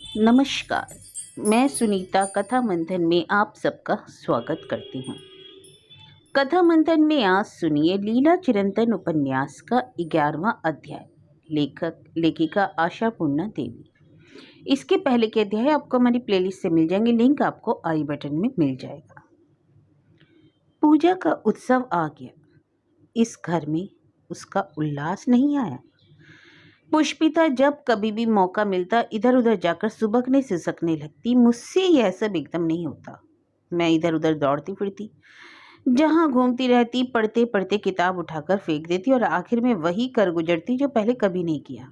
नमस्कार। मैं सुनीता कथा मंथन में आप सबका स्वागत करती हूँ। कथा मंथन में आज सुनिए लीला चिरंतन उपन्यास का 11वां अध्याय। लेखक लेखिका आशा पूर्णा देवी। इसके पहले के अध्याय आपको हमारी प्लेलिस्ट से मिल जाएंगे, लिंक आपको आई बटन में मिल जाएगा। पूजा का उत्सव आ गया। इस घर में उसका उल्लास नहीं आया। पुष्पिता जब कभी भी मौका मिलता इधर उधर जाकर सुबकने सिसकने लगती। मुझसे यह सब एकदम नहीं होता। मैं इधर उधर दौड़ती फिरती, जहां घूमती रहती, पढ़ते पढ़ते किताब उठाकर फेंक देती और आखिर में वही कर गुजरती जो पहले कभी नहीं किया।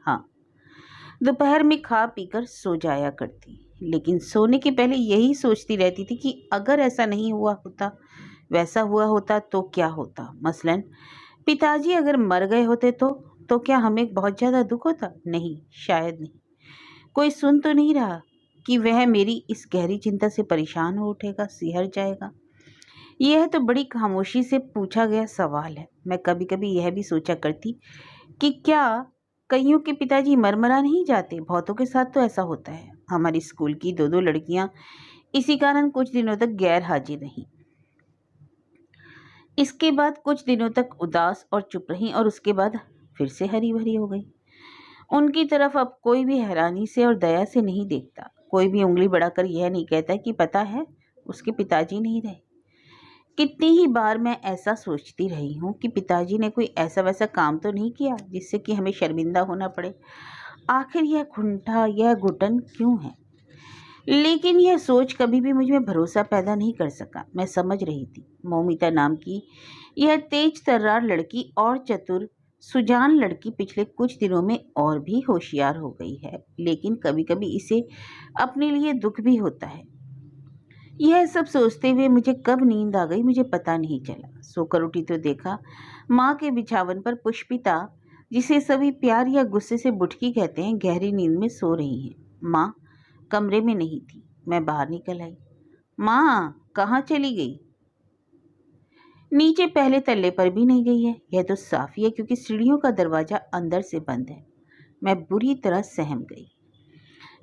हाँ, दोपहर में खा पीकर सो जाया करती, लेकिन सोने के पहले यही सोचती रहती थी कि अगर ऐसा नहीं हुआ होता, वैसा हुआ होता तो क्या होता। मसलन पिताजी अगर मर गए होते तो क्या हमें बहुत ज़्यादा दुख होता? नहीं, शायद नहीं। कोई सुन तो नहीं रहा कि वह मेरी इस गहरी चिंता से परेशान हो उठेगा, सिहर जाएगा। यह तो बड़ी खामोशी से पूछा गया सवाल है। मैं कभी कभी यह भी सोचा करती कि क्या कईयों के पिताजी मरमरा नहीं जाते। बहुतों के साथ तो ऐसा होता है। हमारी स्कूल की दो लड़कियां इसी कारण कुछ दिनों तक गैर हाजिर रहीं। इसके बाद कुछ दिनों तक उदास और चुप रहीं और उसके बाद फिर से हरी भरी हो गई। उनकी तरफ अब कोई भी हैरानी से और दया से नहीं देखता। कोई भी उंगली बढ़ाकर यह नहीं कहता कि पता है उसके पिताजी नहीं रहे। कितनी ही बार मैं ऐसा सोचती रही हूँ कि पिताजी ने कोई ऐसा वैसा काम तो नहीं किया जिससे कि हमें शर्मिंदा होना पड़े। आखिर यह खुंठा, यह घुटन क्यों है? लेकिन यह सोच कभी भी मुझ में भरोसा पैदा नहीं कर सका। मैं समझ रही थी मौमिता नाम की यह तेज तर्रार लड़की और चतुर सुजान लड़की पिछले कुछ दिनों में और भी होशियार हो गई है, लेकिन कभी कभी इसे अपने लिए दुख भी होता है। यह सब सोचते हुए मुझे कब नींद आ गई मुझे पता नहीं चला। सोकर उठी तो देखा माँ के बिछावन पर पुष्पिता, जिसे सभी प्यार या गुस्से से बुटकी कहते हैं, गहरी नींद में सो रही हैं। माँ कमरे में नहीं थी। मैं बाहर निकल आई। माँ कहाँ चली गई? नीचे पहले तल्ले पर भी नहीं गई है। यह तो साफ ही है क्योंकि सीढ़ियों का दरवाजा अंदर से बंद है। मैं बुरी तरह सहम गई।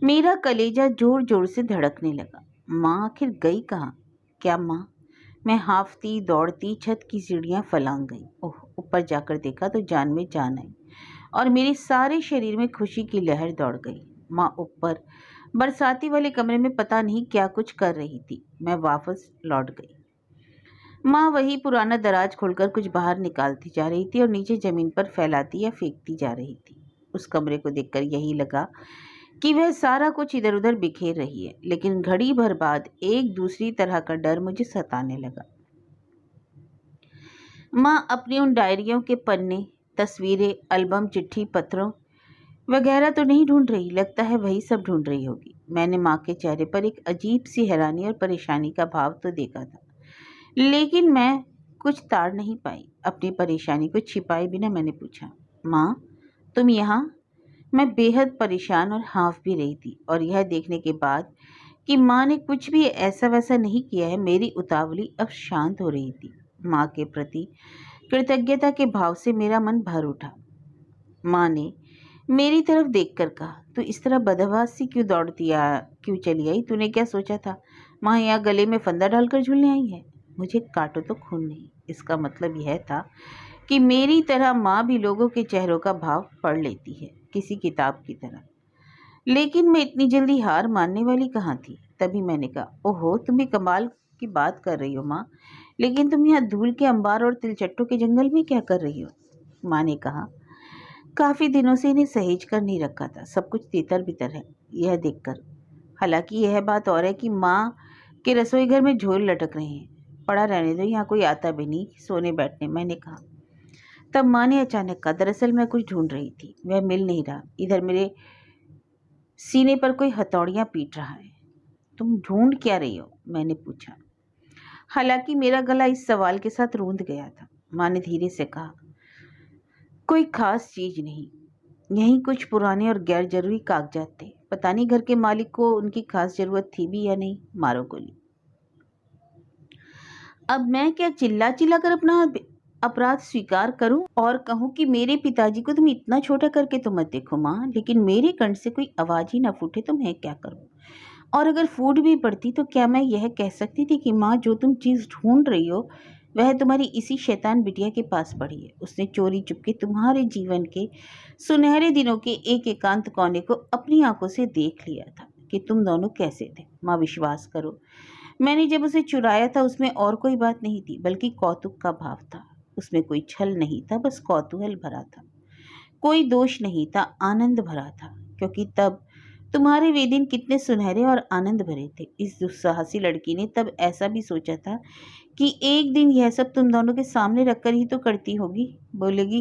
मेरा कलेजा जोर जोर से धड़कने लगा। माँ आखिर गई कहाँ? क्या माँ? मैं हाफती दौड़ती छत की सीढ़ियां फलांग गई। ओह, ऊपर जाकर देखा तो जान में जान आई और मेरे सारे शरीर में खुशी की लहर दौड़ गई। माँ ऊपर बरसाती वाले कमरे में पता नहीं क्या कुछ कर रही थी। मैं वापस लौट गई। माँ वही पुराना दराज खोलकर कुछ बाहर निकालती जा रही थी और नीचे जमीन पर फैलाती या फेंकती जा रही थी। उस कमरे को देखकर यही लगा कि वह सारा कुछ इधर उधर बिखेर रही है, लेकिन घड़ी भर बाद एक दूसरी तरह का डर मुझे सताने लगा। माँ अपनी उन डायरियों के पन्ने, तस्वीरें, एल्बम, चिट्ठी पत्रों वगैरह तो नहीं ढूंढ रही। लगता है वही सब ढूंढ रही होगी। मैंने माँ के चेहरे पर एक अजीब सी हैरानी और परेशानी का भाव तो देखा था, लेकिन मैं कुछ ताड़ नहीं पाई। अपनी परेशानी को छिपाए बिना मैंने पूछा, माँ तुम यहाँ? मैं बेहद परेशान और हाँफ भी रही थी, और यह देखने के बाद कि माँ ने कुछ भी ऐसा वैसा नहीं किया है, मेरी उतावली अब शांत हो रही थी। माँ के प्रति कृतज्ञता के भाव से मेरा मन भर उठा। माँ ने मेरी तरफ देखकर कहा, तू इस तरह बदहवास सी क्यों चली आई? तूने क्या सोचा था माँ यहाँ गले में फंदा डालकर झूलने आई है? मुझे काटो तो खून नहीं। इसका मतलब यह था कि मेरी तरह माँ भी लोगों के चेहरों का भाव पढ़ लेती है, किसी किताब की तरह। लेकिन मैं इतनी जल्दी हार मानने वाली कहाँ थी। तभी मैंने कहा, ओहो, तुम भी कमाल की बात कर रही हो माँ, लेकिन तुम यहाँ धूल के अंबार और तिलचट्टों के जंगल में क्या कर रही हो? माँ ने कहा, काफी दिनों से इन्हें सहेज कर नहीं रखा था, सब कुछ तितर बितर है यह देखकर। हालांकि यह बात और है कि माँ के रसोई घर में झोल लटक रहे हैं। पड़ा रहने दो, यहाँ कोई आता भी नहीं सोने बैठने, मैंने कहा। तब माँ ने अचानक कहा, दरअसल मैं कुछ ढूंढ रही थी, वह मिल नहीं रहा। इधर मेरे सीने पर कोई हथौड़ियां पीट रहा है। तुम ढूंढ क्या रही हो? मैंने पूछा। हालांकि मेरा गला इस सवाल के साथ रूंध गया था। माँ ने धीरे से कहा, कोई खास चीज नहीं, यहीं कुछ पुराने और गैर जरूरी कागजात थे। पता नहीं घर के मालिक को उनकी खास जरूरत थी भी या नहीं। मारो गोली। अब मैं क्या चिल्ला चिल्ला कर अपना अपराध स्वीकार करूं और कहूं कि मेरे पिताजी को तुम इतना छोटा करके तो मत देखो माँ, लेकिन मेरे कंठ से कोई आवाज ही ना फूटे तो मैं क्या करूं? और अगर फूट भी पड़ती तो क्या मैं यह कह सकती थी कि माँ, जो तुम चीज ढूंढ रही हो वह तुम्हारी इसी शैतान बिटिया के पास पड़ी है। उसने चोरी चुपके तुम्हारे जीवन के सुनहरे दिनों के एक एकांत कोने को अपनी आंखों से देख लिया था कि तुम दोनों कैसे थे। माँ, विश्वास करो, मैंने जब उसे चुराया था उसमें और कोई बात नहीं थी, बल्कि कौतुक का भाव था। उसमें कोई छल नहीं था, बस कौतूहल भरा था। कोई दोष नहीं था, आनंद भरा था, क्योंकि तब तुम्हारे वे दिन कितने सुनहरे और आनंद भरे थे। इस दुस्साहसी लड़की ने तब ऐसा भी सोचा था कि एक दिन यह सब तुम दोनों के सामने रखकर ही तो करती होगी। बोलेगी,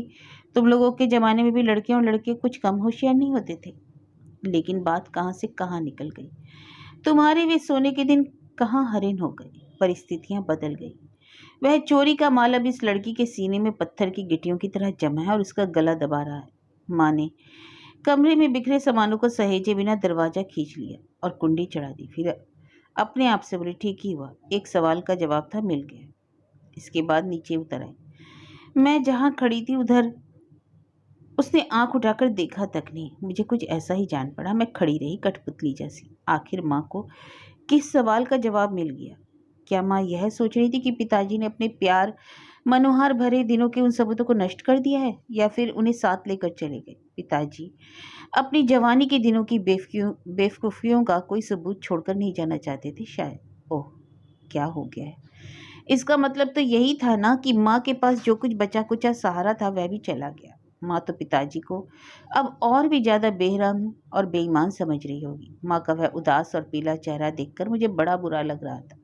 तुम लोगों के जमाने में भी लड़कियां और लड़के कुछ कम होशियार नहीं होते थे। लेकिन बात कहाँ से कहाँ निकल गई। तुम्हारे वे सोने के दिन कहाँ हरिन हो गए। परिस्थितियां बदल गई। वह चोरी का माल अब इस लड़की के सीने में पत्थर की गिट्टियों की तरह जमा है और उसका गला दबा रहा है। माँ ने कमरे में बिखरे सामानों को सहेजे बिना दरवाजा खींच लिया और कुंडी चढ़ा दी। फिर अपने आप से बोली, ठीक ही हुआ, एक सवाल का जवाब था, मिल गया। इसके बाद नीचे उतर आई। मैं जहां खड़ी थी उधर उसने आंख उठाकर देखा तक नहीं। मुझे कुछ ऐसा ही जान पड़ा। मैं खड़ी रही कठपुतली जैसी। आखिर माँ को किस सवाल का जवाब मिल गया? क्या माँ यह सोच रही थी कि पिताजी ने अपने प्यार मनोहार भरे दिनों के उन सबूतों को नष्ट कर दिया है, या फिर उन्हें साथ लेकर चले गए? पिताजी अपनी जवानी के दिनों की बेवकूफियों का कोई सबूत छोड़कर नहीं जाना चाहते थे शायद। ओह, क्या हो गया है? इसका मतलब तो यही था ना कि माँ के पास जो कुछ बचा कुचा सहारा था वह भी चला गया। माँ तो पिताजी को अब और भी ज्यादा बेरहम और बेईमान समझ रही होगी। माँ का वह उदास और पीला चेहरा देखकर मुझे बड़ा बुरा लग रहा था।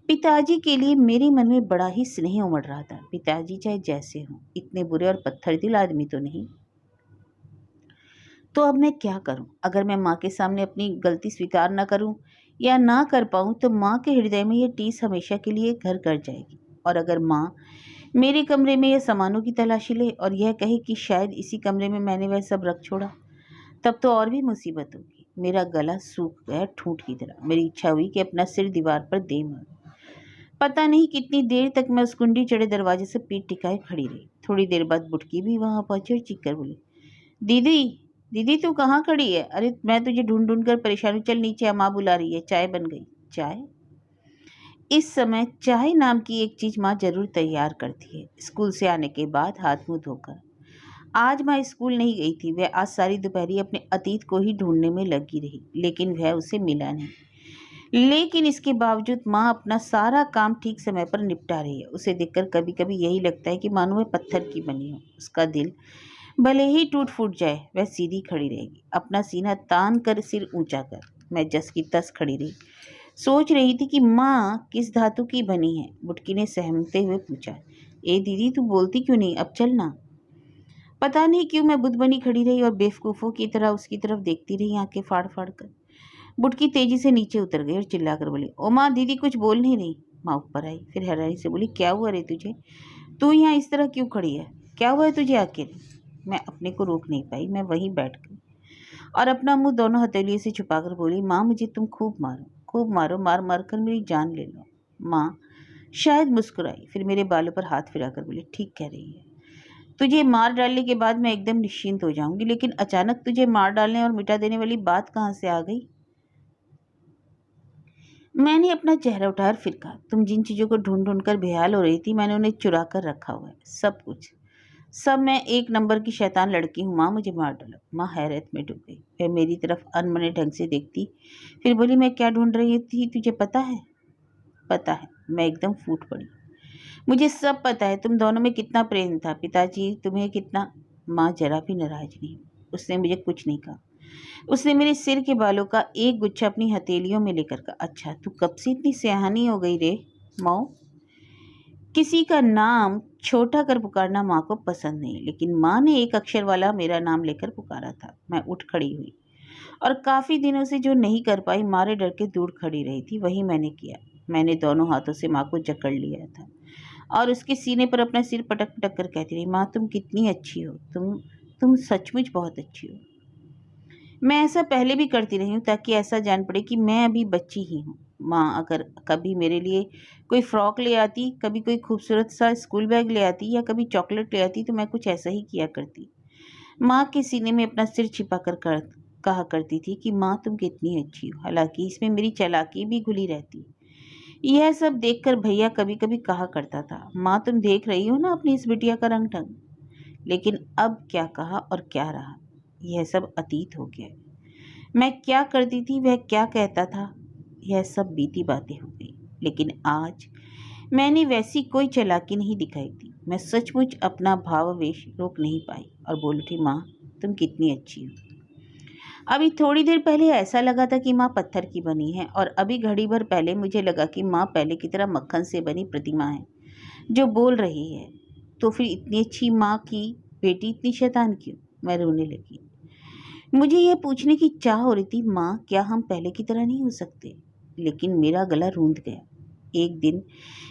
पिताजी के लिए मेरे मन में बड़ा ही स्नेह उमड़ रहा था। पिताजी चाहे जैसे हों, इतने बुरे और पत्थर दिल आदमी तो नहीं। तो अब मैं क्या करूं? अगर मैं माँ के सामने अपनी गलती स्वीकार ना करूं या ना कर पाऊं तो माँ के हृदय में यह टीस हमेशा के लिए घर कर जाएगी। और अगर माँ मेरे कमरे में यह सामानों की तलाशी ले और यह कहे कि शायद इसी कमरे में मैंने वह सब रख छोड़ा, तब तो और भी मुसीबत होगी। मेरा गला सूख गया ठूंठ की तरह। मेरी इच्छा हुई कि अपना सिर दीवार पर दे मारूं। पता नहीं कितनी देर तक मैं उस कुंडी चढ़े दरवाजे से पीठ टिकाए खड़ी रही। थोड़ी देर बाद बुटकी भी वहां पहुंची और चीख कर बोली, दीदी, दीदी तू कहाँ खड़ी है? अरे मैं तुझे ढूंढ ढूंढ कर परेशान हूँ, चल नीचे, माँ बुला रही है, चाय बन गई। चाय? इस समय चाय नाम की एक चीज माँ जरूर तैयार करती है, स्कूल से आने के बाद हाथ मुंह धोकर। आज माँ स्कूल नहीं गई थी। वह आज सारी दोपहरी अपने अतीत को ही ढूंढने में लगी रही, लेकिन वह उसे मिला नहीं। लेकिन इसके बावजूद माँ अपना सारा काम ठीक समय पर निपटा रही है। उसे देखकर कभी कभी यही लगता है कि मानो वह पत्थर की बनी हो। उसका दिल भले ही टूट फूट जाए, वह सीधी खड़ी रहेगी, अपना सीना तान कर, सिर ऊंचा कर। मैं जस की तस खड़ी रही, सोच रही थी कि माँ किस धातु की बनी है। बुटकी ने सहमते हुए पूछा, ए दीदी, तू बोलती क्यों नहीं? अब चल ना। पता नहीं क्यों मैं बुद्ध बनी खड़ी रही और बेवकूफ़ों की तरह उसकी तरफ देखती रही, आंखें फाड़ फाड़ कर। बुटकी तेजी से नीचे उतर गई और चिल्लाकर बोली, ओ माँ, दीदी कुछ बोल नहीं रही। माँ ऊपर आई, फिर हैरानी से बोली, क्या हुआ रे तुझे? तू यहाँ इस तरह क्यों खड़ी है? क्या हुआ है तुझे आखिर? मैं अपने को रोक नहीं पाई। मैं वहीं बैठ गई और अपना मुंह दोनों हथेलियों से छुपाकर बोली, माँ मुझे तुम खूब मारो, खूब मारो, मार मार कर मेरी जान ले लो। माँ शायद मुस्कुराई, फिर मेरे बालों पर हाथ फिराकर बोली, ठीक कह रही है। तुझे मार डालने के बाद मैं एकदम निश्चिंत हो जाऊंगी, लेकिन अचानक तुझे मार डालने और मिटा देने वाली बात कहाँ से आ गई? मैंने अपना चेहरा उठाया और फिर कहा, तुम जिन चीज़ों को ढूंढ ढूंढ कर बेहाल हो रही थी, मैंने उन्हें चुरा कर रखा हुआ है, सब कुछ। सब मैं एक नंबर की शैतान लड़की हूँ। माँ मुझे मार डालो। माँ हैरत में डूब गई। वह मेरी तरफ अनमने ढंग से देखती, फिर बोली, मैं क्या ढूंढ रही थी तुझे पता है? पता है। मैं एकदम फूट पड़ी। मुझे सब पता है। तुम दोनों में कितना प्रेम था, पिताजी तुम्हें कितना। माँ जरा भी नाराज नहीं। उसने मुझे कुछ नहीं कहा। उसने मेरे सिर के बालों का एक गुच्छा अपनी हथेलियों में लेकर कहा, अच्छा तू कब से इतनी सयानी हो गई रे माँ? किसी का नाम छोटा कर पुकारना माँ को पसंद नहीं, लेकिन माँ ने एक अक्षर वाला मेरा नाम लेकर पुकारा था। मैं उठ खड़ी हुई और काफी दिनों से जो नहीं कर पाई, मारे डर के दूर खड़ी रही थी, वही मैंने किया। मैंने दोनों हाथों से माँ को जकड़ लिया था और उसके सीने पर अपना सिर पटक पटक कर कहती रही, माँ तुम कितनी अच्छी हो, तुम सचमुच बहुत अच्छी हो। मैं ऐसा पहले भी करती रही हूँ ताकि ऐसा जान पड़े कि मैं अभी बच्ची ही हूँ। माँ अगर कभी मेरे लिए कोई फ्रॉक ले आती, कभी कोई खूबसूरत सा स्कूल बैग ले आती या कभी चॉकलेट ले आती तो मैं कुछ ऐसा ही किया करती। माँ के सीने में अपना सिर छिपा कर कहा करती थी कि माँ तुम कितनी अच्छी हो, हालांकि इसमें मेरी चालाकी भी घुली रहती। यह सब देखकर भैया कभी कभी कहा करता था, माँ तुम देख रही हो ना अपनी इस बिटिया का रंग ढंग। लेकिन अब क्या कहा और क्या रहा, यह सब अतीत हो गया। मैं क्या करती थी, वह क्या कहता था, यह सब बीती बातें हो गई। लेकिन आज मैंने वैसी कोई चालाकी नहीं दिखाई थी। मैं सचमुच अपना भावावेश रोक नहीं पाई और बोल उठी, माँ तुम कितनी अच्छी हो। अभी थोड़ी देर पहले ऐसा लगा था कि माँ पत्थर की बनी है, और अभी घड़ी भर पहले मुझे लगा कि माँ पहले की तरह मक्खन से बनी प्रतिमा है जो बोल रही है। तो फिर इतनी अच्छी माँ की बेटी इतनी शैतान क्यों? मैं रोने लगी। मुझे यह पूछने की चाह हो रही थी, माँ क्या हम पहले की तरह नहीं हो सकते? लेकिन मेरा गला रूंध गया। एक दिन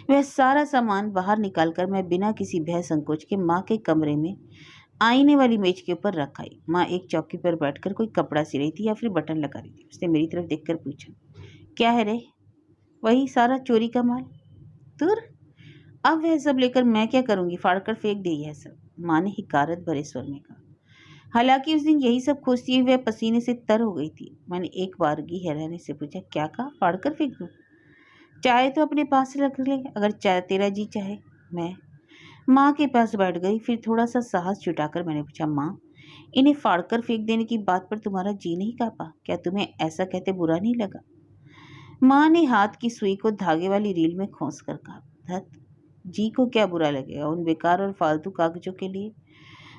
वह सारा सामान बाहर निकालकर मैं बिना किसी भय संकोच के माँ के कमरे में आईने वाली मेज के ऊपर रख आई। माँ एक चौकी पर बैठकर कोई कपड़ा सी रही थी या फिर बटन लगा रही थी। उसने मेरी तरफ देखकर पूछा, क्या है रे? वही सारा चोरी का माल। दूर, अब वह सब लेकर मैं क्या करूंगी? फाड़कर फेंक दे यह सब, माँ ने हिकारत भरे स्वर में कहा। हालांकि उस दिन यही सब खोजती हुई वह पसीने से तर हो गई थी। मैंने एक बारगी हैरानी से पूछा, क्या कहा? फाड़कर फेंक दूं? चाहे तो अपने पास रख ले, अगर चाहे तेरा जी चाहे। मैं माँ के पास बैठ गई। फिर थोड़ा सा साहस जुटाकर मैंने पूछा, माँ इन्हें फाड़कर फेंक देने की बात पर तुम्हारा जी नहीं कांपा? क्या तुम्हें ऐसा कहते बुरा नहीं लगा? माँ ने हाथ की सुई को धागे वाली रील में खोस कर कहा, धत, जी को क्या बुरा लगेगा उन बेकार और फालतू कागजों के लिए?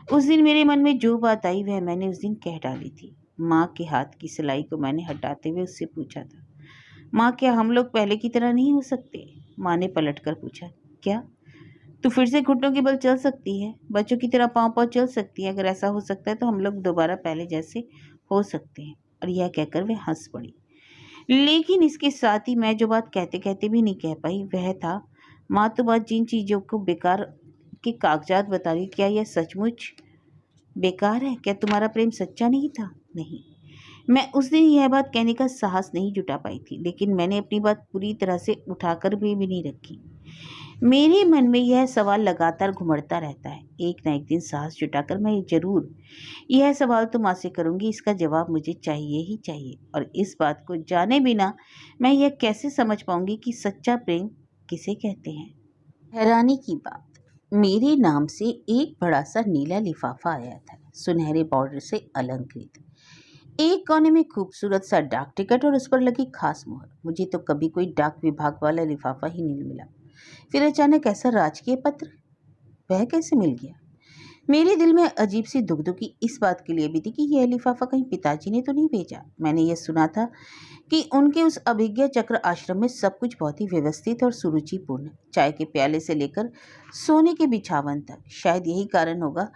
उस दिन मेरे मन में जो बात आई वह मैंने उस दिन कह डाली थी। माँ के हाथ की सिलाई को मैंने हटाते हुए उससे पूछा था, माँ क्या हम लोग पहले की तरह नहीं हो सकते? माँ ने पलट कर पूछा, क्या तू फिर से घुटनों के बल चल सकती है? बच्चों की तरह पाँव पाँव चल सकती है? अगर ऐसा हो सकता है तो हम लोग दोबारा पहले जैसे हो सकते हैं। और यह कहकर वह हंस पड़ी। लेकिन इसके साथ ही मैं जो बात कहते कहते भी नहीं कह पाई वह था, माँ तुम आज जिन चीज़ों को बेकार के कागजात बता रही, क्या यह सचमुच बेकार है? क्या तुम्हारा प्रेम सच्चा नहीं था? नहीं, मैं उस दिन यह बात कहने का साहस नहीं जुटा पाई थी, लेकिन मैंने अपनी बात पूरी तरह से उठाकर भी नहीं रखी। मेरे मन में यह सवाल लगातार घुमड़ता रहता है। एक ना एक दिन साहस जुटाकर मैं जरूर यह सवाल तो माँ से करूंगी, इसका जवाब मुझे चाहिए ही चाहिए। और इस बात को जाने बिना मैं यह कैसे समझ पाऊंगी कि सच्चा प्रेम किसे कहते हैं? हैरानी की बात, मेरे नाम से एक बड़ा सा नीला लिफाफा आया था, सुनहरे बॉर्डर से अलंकृत। एक कोने में खूबसूरत सा डाक टिकट और उस पर लगी खास मोहर। मुझे तो कभी कोई डाक विभाग वाला लिफाफा ही नहीं मिला। फिर अचानक ऐसा राजकीय पत्र, वह कैसे मिल गया? मेरे दिल में अजीब सी दुगदुगी इस बात के लिए भी थी कि यह लिफाफा कहीं पिताजी ने तो नहीं भेजा। मैंने यह सुना था कि उनके उस अभिज्ञा चक्र आश्रम में सब कुछ बहुत ही व्यवस्थित और सुरुचिपूर्ण, चाय के प्याले से लेकर सोने के बिछावन तक। शायद यही कारण होगा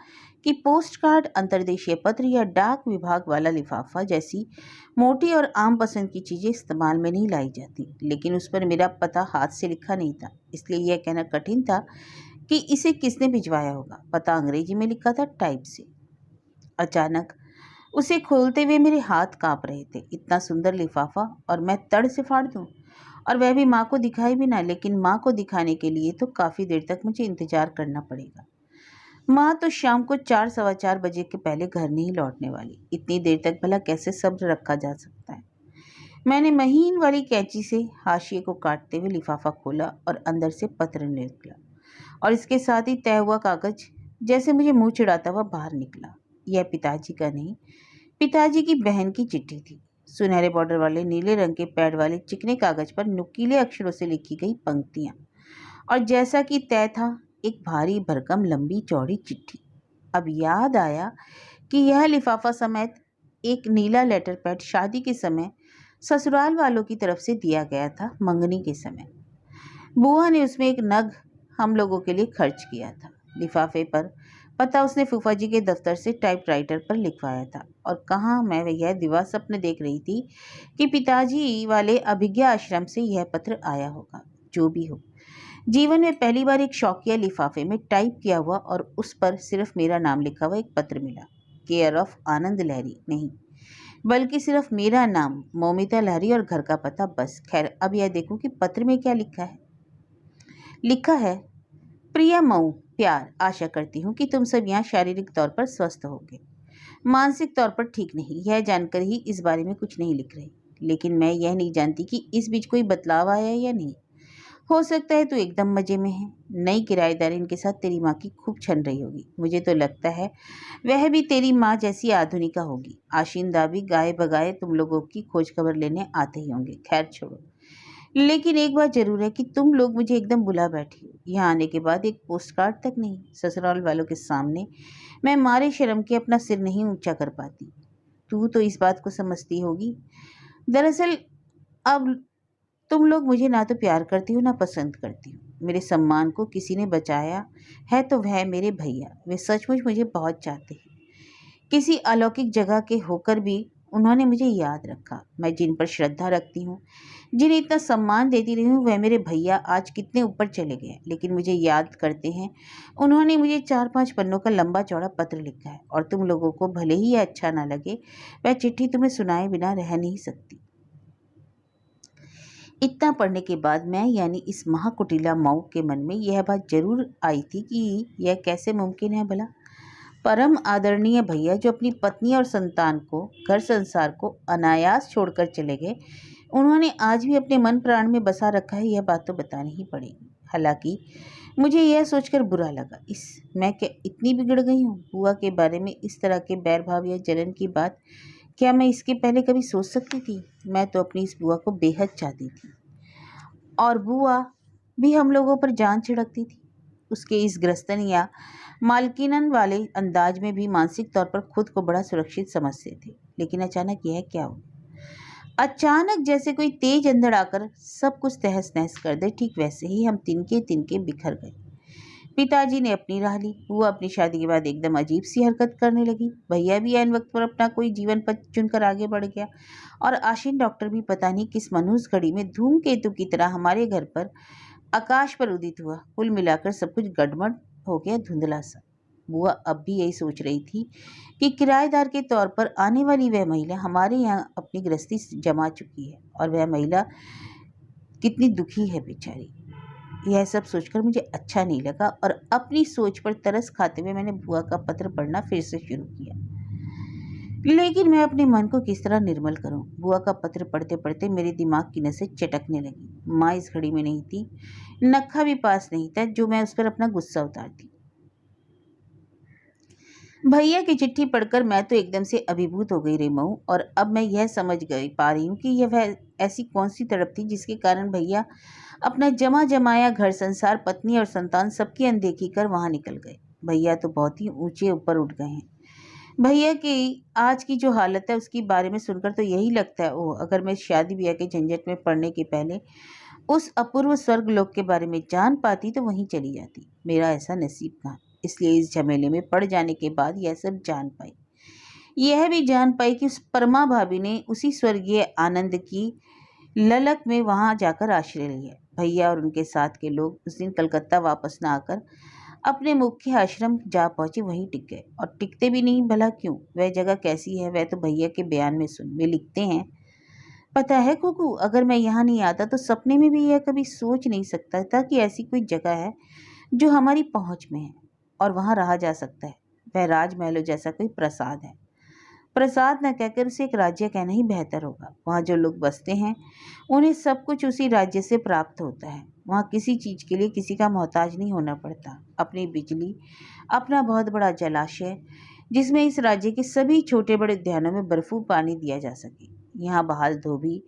कि पोस्ट कार्ड, अंतर्देशीय पत्र या डाक विभाग वाला लिफाफा जैसी मोटी और आम पसंद की चीज़ें इस्तेमाल में नहीं लाई जाती। लेकिन उस पर मेरा पता हाथ से लिखा नहीं था, इसलिए यह कहना कठिन था कि इसे किसने भिजवाया होगा। पता अंग्रेजी में लिखा था, टाइप से। अचानक उसे खोलते हुए मेरे हाथ कांप रहे थे। इतना सुंदर लिफाफा और मैं तड़ से फाड़ दूं, और वह भी माँ को दिखाई भी ना। लेकिन माँ को दिखाने के लिए तो काफ़ी देर तक मुझे इंतजार करना पड़ेगा। माँ तो शाम को 4 सवा 4 बजे के पहले घर नहीं लौटने वाली। इतनी देर तक भला कैसे सब्र रखा जा सकता है? मैंने महीन वाली कैंची से हाशिए को काटते हुए लिफाफा खोला और अंदर से पत्र निकला, और इसके साथ ही तय हुआ कागज जैसे मुझे मुंह चिढ़ाता हुआ बाहर निकला। यह पिताजी का नहीं, पिताजी की बहन की चिट्ठी थी। सुनहरे बॉर्डर वाले नीले रंग के पैड वाले चिकने कागज पर नुकीले अक्षरों से लिखी गई पंक्तियां, और जैसा कि तय था, एक भारी भरकम लंबी चौड़ी चिट्ठी। अब याद आया कि यह लिफाफा समेत एक नीला लेटर पैड शादी के समय ससुराल वालों की तरफ से दिया गया था, मंगनी के समय। बुआ ने उसमें एक नग हम लोगों के लिए खर्च किया था। लिफाफे पर पता उसने फूफा जी के दफ्तर से टाइपराइटर पर लिखवाया था। और कहाँ मैं यह दिवा सपने देख रही थी कि पिताजी वाले अभिज्ञा आश्रम से यह पत्र आया होगा। जो भी हो, जीवन में पहली बार एक शौकिया लिफाफे में टाइप किया हुआ और उस पर सिर्फ मेरा नाम लिखा हुआ एक पत्र मिला। केयर ऑफ आनंद लहरी नहीं, बल्कि सिर्फ मेरा नाम मौमिता लहरी और घर का पता, बस। खैर, अब यह देखो कि पत्र में क्या लिखा है। लिखा है, प्रिय मऊ, प्यार, आशा करती हूँ कि तुम सब यहाँ शारीरिक तौर पर स्वस्थ होगे, मानसिक तौर पर ठीक नहीं। यह जानकर ही इस बारे में कुछ नहीं लिख रही, लेकिन मैं यह नहीं जानती कि इस बीच कोई बदलाव आया है या नहीं। हो सकता है तू एकदम मजे में है। नई किराएदारिन के साथ तेरी माँ की खूब छन रही होगी। मुझे तो लगता है वह भी तेरी माँ जैसी आधुनिका होगी। आशिंदा भी गाए बगाए तुम लोगों की खोज खबर लेने आते ही होंगे। खैर छोड़ो, लेकिन एक बात जरूर है कि तुम लोग मुझे एकदम बुला बैठी हो। यहाँ आने के बाद एक पोस्ट कार्ड तक नहीं। ससुराल वालों के सामने मैं मारे शर्म के अपना सिर नहीं ऊंचा कर पाती। तू तो इस बात को समझती होगी। दरअसल अब तुम लोग मुझे ना तो प्यार करती हो ना पसंद करती हो। मेरे सम्मान को किसी ने बचाया है तो वह मेरे भैया। वे सचमुच मुझे बहुत चाहते हैं। किसी अलौकिक जगह के होकर भी उन्होंने मुझे याद रखा। मैं जिन पर श्रद्धा रखती हूँ, जिन्हें इतना सम्मान देती रही हूँ, वह मेरे भैया आज कितने ऊपर चले गए, लेकिन मुझे याद करते हैं। उन्होंने मुझे 4-5 पन्नों का लंबा चौड़ा पत्र लिखा है, और तुम लोगों को भले ही यह अच्छा ना लगे, वह चिट्ठी तुम्हें सुनाए बिना रह नहीं सकती। इतना पढ़ने के बाद मैं यानी इस महाकुटिला मऊ के मन में यह बात जरूर आई थी कि यह कैसे मुमकिन है भला। परम आदरणीय भैया जो अपनी पत्नी और संतान को, घर संसार को अनायास छोड़कर चले गए, उन्होंने आज भी अपने मन प्राण में बसा रखा है, यह बात तो बतानी ही पड़ेगी। हालांकि मुझे यह सोचकर बुरा लगा, मैं क्या इतनी बिगड़ गई हूँ। बुआ के बारे में इस तरह के बैर भाव या जलन की बात क्या मैं इसके पहले कभी सोच सकती थी। मैं तो अपनी इस बुआ को बेहद चाहती थी, और बुआ भी हम लोगों पर जान छिड़कती थी। उसके इस ग्रस्तन या मालकिनन वाले अंदाज में भी मानसिक तौर पर खुद को बड़ा सुरक्षित समझते थे। लेकिन अचानक यह क्या हो। अचानक जैसे कोई तेज अंधड़ आकर सब कुछ तहस नहस कर दे, ठीक वैसे ही हम तिनके तिनके बिखर गए। पिताजी ने अपनी राह ली। वो अपनी शादी के बाद एकदम अजीब सी हरकत करने लगी। भैया भी ऐन वक्त पर अपना कोई जीवन पथ चुनकर आगे बढ़ गया, और आशीन डॉक्टर भी पता नहीं किस मनहूस घड़ी में धूमकेतु की तरह हमारे घर पर आकाश पर उदित हुआ। कुल मिलाकर सब कुछ गड़बड़ हो गया, धुंधला सा। बुआ अब भी यही सोच रही थी कि किराएदार के तौर पर आने वाली वह महिला हमारे यहाँ अपनी गृहस्थी जमा चुकी है, और वह महिला कितनी दुखी है बेचारी। यह सब सोचकर मुझे अच्छा नहीं लगा, और अपनी सोच पर तरस खाते हुए मैंने बुआ का पत्र पढ़ना फिर से शुरू किया। लेकिन मैं अपने मन को किस तरह निर्मल करूं। बुआ का पत्र पढ़ते पढ़ते मेरे दिमाग की नसें चटकने लगी। माँ इस घड़ी में नहीं थी, नक्खा भी पास नहीं था जो मैं उस पर अपना गुस्सा उतारती। भैया की चिट्ठी पढ़कर मैं तो एकदम से अभिभूत हो गई रे मऊ, और अब मैं यह समझ गई पा रही हूँ कि यह वह ऐसी कौन सी तड़प थी जिसके कारण भैया अपना जमा जमाया घर संसार, पत्नी और संतान सबकी अनदेखी कर वहां निकल गए। भैया तो बहुत ही ऊंचे ऊपर उठ गए हैं। भैया की आज की जो हालत है उसके बारे में सुनकर तो यही लगता है, ओह अगर मैं शादी ब्याह के झंझट में पड़ने के पहले उस अपूर्व स्वर्ग लोक के बारे में जान पाती तो वहीं चली जाती। मेरा ऐसा नसीब था, इसलिए इस झमेले में पड़ जाने के बाद यह सब जान पाई। यह भी जान पाई कि उस परमा भाभी ने उसी स्वर्गीय आनंद की ललक में वहां जाकर आश्रय लिया। भैया और उनके साथ के लोग उस दिन कलकत्ता वापस न आकर अपने मुख्य आश्रम जा पहुंचे, वहीं टिक गए। और टिकते भी नहीं, भला क्यों। वह जगह कैसी है वह तो भैया के बयान में सुन। वे लिखते हैं, पता है कुकू, अगर मैं यहाँ नहीं आता तो सपने में भी यह कभी सोच नहीं सकता था कि ऐसी कोई जगह है जो हमारी पहुंच में है और वहां रहा जा सकता है। वह राजमहलों जैसा कोई प्रसाद है। प्रसाद न कहकर उसे एक राज्य कहना ही बेहतर होगा। वहाँ जो लोग बसते हैं उन्हें सब कुछ उसी राज्य से प्राप्त होता है। वहाँ किसी चीज के लिए किसी का मोहताज नहीं होना पड़ता। अपनी बिजली, अपना बहुत बड़ा जलाशय जिसमें इस राज्य के सभी छोटे बड़े उद्यानों में बर्फू पानी दिया जा सके। यहाँ बहाल धोबी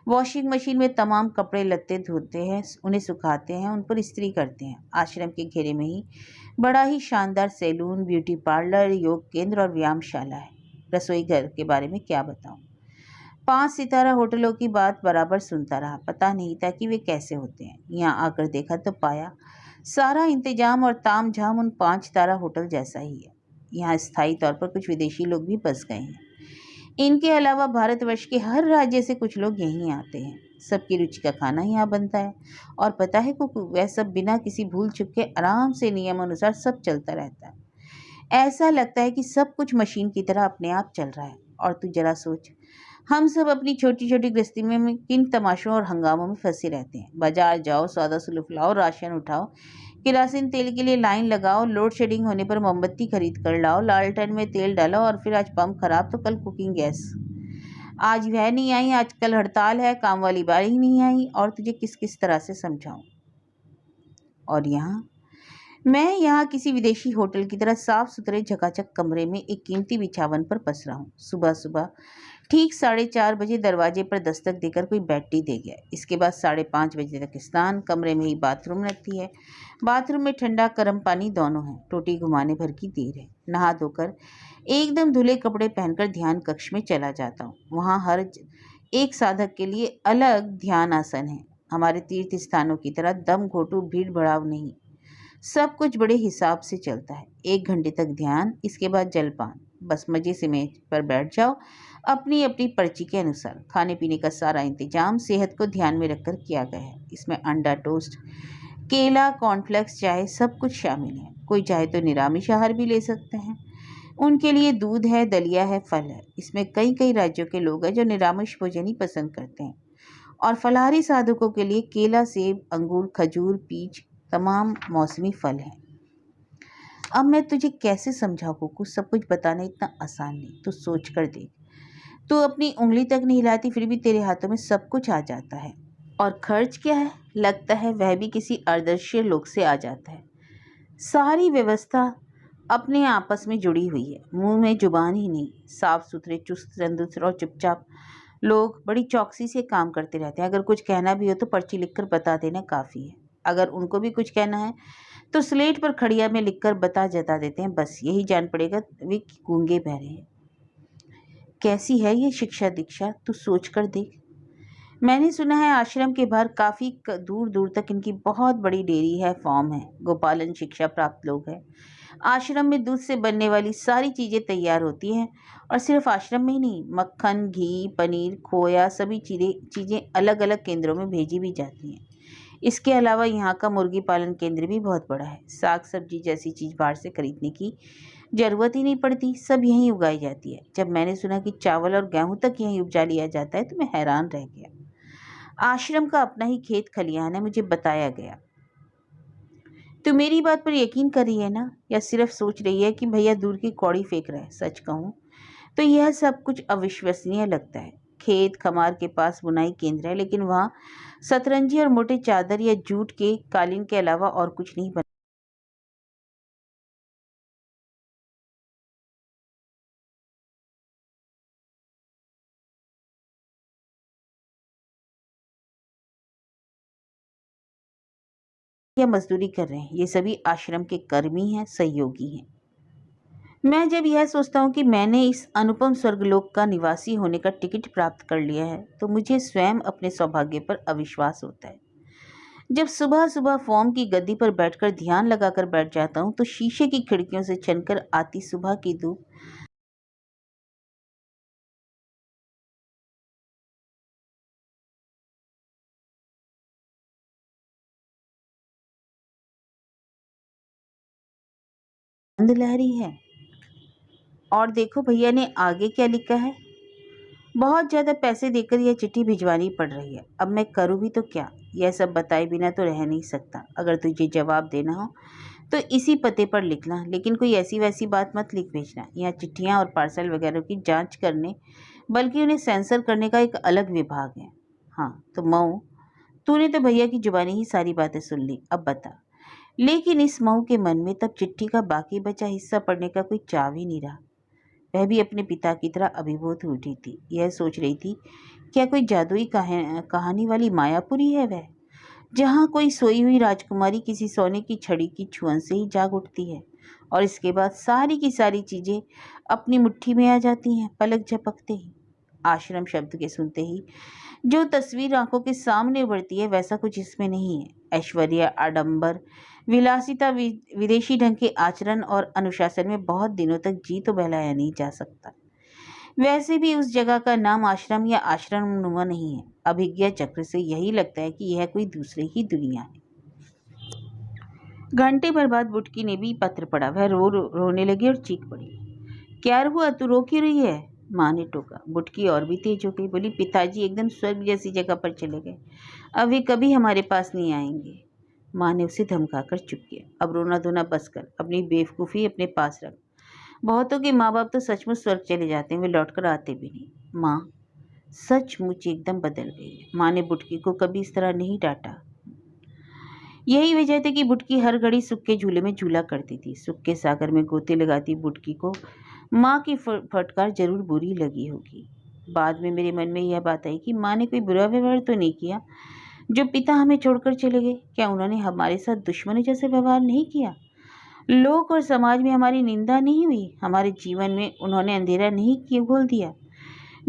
वॉशिंग मशीन में तमाम कपड़े लत्ते धोते हैं, उन्हें सुखाते हैं, उन पर इस्त्री करते हैं। आश्रम के घेरे में ही बड़ा ही शानदार सैलून, ब्यूटी पार्लर, योग केंद्र और व्यायामशाला है। रसोई घर के बारे में क्या बताऊं। 5 सितारा होटलों की बात बराबर सुनता रहा, पता नहीं था कि वे कैसे होते हैं। यहाँ आकर देखा तो पाया सारा इंतजाम और ताम झाम उन 5 तारा होटल जैसा ही है। यहाँ स्थायी तौर पर कुछ विदेशी लोग भी बस गए हैं। इनके अलावा भारतवर्ष के हर राज्य से कुछ लोग यहीं आते हैं। सबकी रुचि का खाना यहाँ बनता है, और पता है कुकू, वह सब बिना किसी भूल चूक के आराम से नियम अनुसार सब चलता रहता है। ऐसा लगता है कि सब कुछ मशीन की तरह अपने आप चल रहा है। और तू जरा सोच, हम सब अपनी छोटी छोटी गृहस्थी में किन तमाशों और हंगामों में फंसे रहते हैं। बाजार जाओ, सौदा सुलूफ लाओ, राशन उठाओ, केरोसिन तेल के लिए लाइन लगाओ, लोड शेडिंग होने पर मोमबत्ती खरीद कर लाओ, लालटेन में तेल डालो और फिर आज पंप खराब तो कल कुकिंग गैस, आज वह नहीं आई, आज कल हड़ताल है, काम वाली बारी नहीं आई, और तुझे किस किस तरह से समझाऊं। और मैं यहाँ किसी विदेशी होटल की तरह साफ सुथरे झकाझक कमरे में एक कीमती बिछावन पर पस रहा हूँ। सुबह सुबह ठीक 4:30 बजे दरवाजे पर दस्तक देकर कोई बैठी दे गया। इसके बाद 5:30 बजे तक स्नान, कमरे में ही बाथरूम लगती है। बाथरूम में ठंडा गर्म पानी दोनों है। टोटी घुमाने भर की देर है। नहा धोकर एकदम धुले कपड़े पहनकर ध्यान कक्ष में चला जाता हूँ। वहाँ हर एक साधक के लिए अलग ध्यान आसन है। हमारे तीर्थ स्थानों की तरह दम घोटू भीड़ भड़ाव नहीं, सब कुछ बड़े हिसाब से चलता है। 1 घंटे तक ध्यान, इसके बाद जलपान। बस मजे से मेज पर बैठ जाओ, अपनी अपनी पर्ची के अनुसार। खाने पीने का सारा इंतजाम सेहत को ध्यान में रखकर किया गया है। इसमें अंडा टोस्ट, केला, कॉर्नफ्लेक्स, चाय सब कुछ शामिल है। कोई चाहे तो निरामिष आहार भी ले सकते हैं, उनके लिए दूध है, दलिया है, फल है। इसमें कई कई राज्यों के लोग हैं जो निरामिष भोजन ही पसंद करते हैं, और फलाहारी साधकों के लिए केला, सेब, अंगूर, खजूर, पीच तमाम मौसमी फल हैं। अब मैं तुझे कैसे समझाऊं कुकू, सब कुछ बताना इतना आसान नहीं। तू सोच कर देख, तू अपनी उंगली तक नहीं हिलाती फिर भी तेरे हाथों में सब कुछ आ जाता है। और खर्च क्या है, लगता है वह भी किसी अदृश्य लोक से आ जाता है। सारी व्यवस्था अपने आपस में जुड़ी हुई है, मुंह में जुबान ही नहीं। साफ सुथरे, चुस्त, तंदुरुस्त और चुपचाप लोग बड़ी चौकसी से काम करते रहते हैं। अगर कुछ कहना भी हो तो पर्ची लिखकर बता देना काफ़ी है। अगर उनको भी कुछ कहना है तो स्लेट पर खड़िया में लिखकर जता देते हैं। बस यही जान पड़ेगा वे गूंगे बहरे हैं। कैसी है ये शिक्षा दीक्षा, तू सोच कर देख। मैंने सुना है आश्रम के बाहर काफ़ी दूर दूर तक इनकी बहुत बड़ी डेयरी है, फॉर्म है, गोपालन शिक्षा प्राप्त लोग हैं। आश्रम में दूध से बनने वाली सारी चीज़ें तैयार होती हैं, और सिर्फ आश्रम में ही नहीं, मक्खन, घी, पनीर, खोया सभी चीज़ें अलग अलग केंद्रों में भेजी भी जाती हैं। इसके अलावा यहाँ का मुर्गी पालन केंद्र भी बहुत बड़ा है। साग सब्जी जैसी चीज़ बाहर से खरीदने की ज़रूरत ही नहीं पड़ती, सब यहीं उगाई जाती है। जब मैंने सुना कि चावल और गेहूँ तक यहीं उपजा लिया जाता है तो मैं हैरान रह गया। आश्रम का अपना ही खेत खलिहान है, मुझे बताया गया। तो मेरी बात पर यकीन कर रही है ना, या सिर्फ सोच रही है कि भैया दूर की कौड़ी फेंक रहा है? सच कहूँ तो यह सब कुछ अविश्वसनीय लगता है। खेत खमार के पास बुनाई केंद्र है, लेकिन वहाँ सतरंजी और मोटे चादर या जूट के कालीन के अलावा और कुछ नहीं बना। या मजदूरी कर रहे हैं, ये सभी आश्रम के कर्मी हैं, सहयोगी हैं। मैं जब यह सोचता हूँ कि मैंने इस अनुपम स्वर्गलोक का निवासी होने का टिकट प्राप्त कर लिया है, तो मुझे स्वयं अपने सौभाग्य पर अविश्वास होता है। जब सुबह सुबह फॉर्म की गद्दी पर बैठकर ध्यान लगाकर बैठ जाता हूँ तो शीशे की खिड़कियों से छनकर आती सुबह की धूप लहरी है। और देखो भैया ने आगे क्या लिखा है, बहुत ज़्यादा पैसे देकर यह चिट्ठी भिजवानी पड़ रही है। अब मैं करूँ भी तो क्या, यह सब बताए बिना तो रह नहीं सकता। अगर तुझे जवाब देना हो तो इसी पते पर लिखना, लेकिन कोई ऐसी वैसी बात मत लिख भेजना। यहाँ चिट्ठियाँ और पार्सल वगैरह की जांच करने, बल्कि उन्हें सेंसर करने का एक अलग विभाग है। हाँ तो मऊ, तूने तो भैया की जुबानी ही सारी बातें सुन ली, अब बता। लेकिन इस मऊ के मन में तब चिट्ठी का बाकी बचा हिस्सा पढ़ने का कोई चाव ही नहीं रहा। वह भी अपने पिता की तरह अभिभूत हुई उठी थी। यह सोच रही थी, क्या कोई जादुई कहानी वाली मायापुरी है वह, जहाँ कोई सोई हुई राजकुमारी किसी सोने की छड़ी की छुअन से ही जाग उठती है, और इसके बाद सारी की सारी चीज़ें अपनी मुट्ठी में आ जाती हैं पलक झपकते ही। आश्रम शब्द के सुनते ही जो तस्वीर आंखों के सामने उभरती है वैसा कुछ इसमें नहीं है। ऐश्वर्य, आडंबर, विलासिता, विदेशी ढंग के आचरण और अनुशासन में बहुत दिनों तक जी तो बहलाया नहीं जा सकता। वैसे भी उस जगह का नाम आश्रम या आश्रम नुमा नहीं है। अभिज्ञा चक्र से यही लगता है कि यह कोई दूसरी ही दुनिया है। घंटे भर बाद बुटकी ने भी पत्र पढ़ा। वह रोने लगी और चीख पड़ी, क्या हुआ, तू रो क्यों रही है? माँ ने टोका। बुटकी और भी तेज हो गई, बोली, पिताजी एकदम स्वर्ग जैसी जगह पर चले गए, अब वे कभी हमारे पास नहीं आएंगे। माँ ने उसे धमकाकर चुप किया। अब रोना धोना बस कर, अपनी बेवकूफ़ी अपने पास रख। बहुतों के माँ बाप तो सचमुच स्वर्ग चले जाते हैं, वे लौट कर आते भी नहीं। माँ सचमुच एकदम बदल गई है। माँ ने बुटकी को कभी इस तरह नहीं डांटा। यही वजह थी कि बुटकी हर घड़ी सुख के झूले में झूला करती थी। सुख के सागर में गोते लगाती बुटकी को माँ की फटकार जरूर बुरी लगी होगी। बाद में मेरे मन में यह बात आई कि माँ ने कोई बुरा व्यवहार तो नहीं किया जो पिता हमें छोड़कर चले गए। क्या उन्होंने हमारे साथ दुश्मनी जैसे व्यवहार नहीं किया? लोक और समाज में हमारी निंदा नहीं हुई? हमारे जीवन में उन्होंने अंधेरा नहीं क्यों घोल दिया?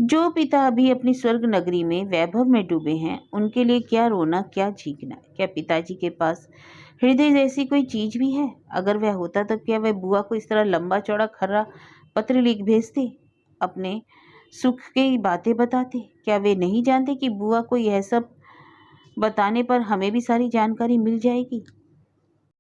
जो पिता अभी अपनी स्वर्ग नगरी में वैभव में डूबे हैं, उनके लिए क्या रोना, क्या चीखना? क्या पिताजी के पास हृदय जैसी कोई चीज भी है? अगर वह होता तो क्या वह बुआ को इस तरह लंबा चौड़ा खर्रा पत्र लिख भेजते, अपने सुख की बातें बताते? क्या वे नहीं जानते कि बुआ को यह सब बताने पर हमें भी सारी जानकारी मिल जाएगी?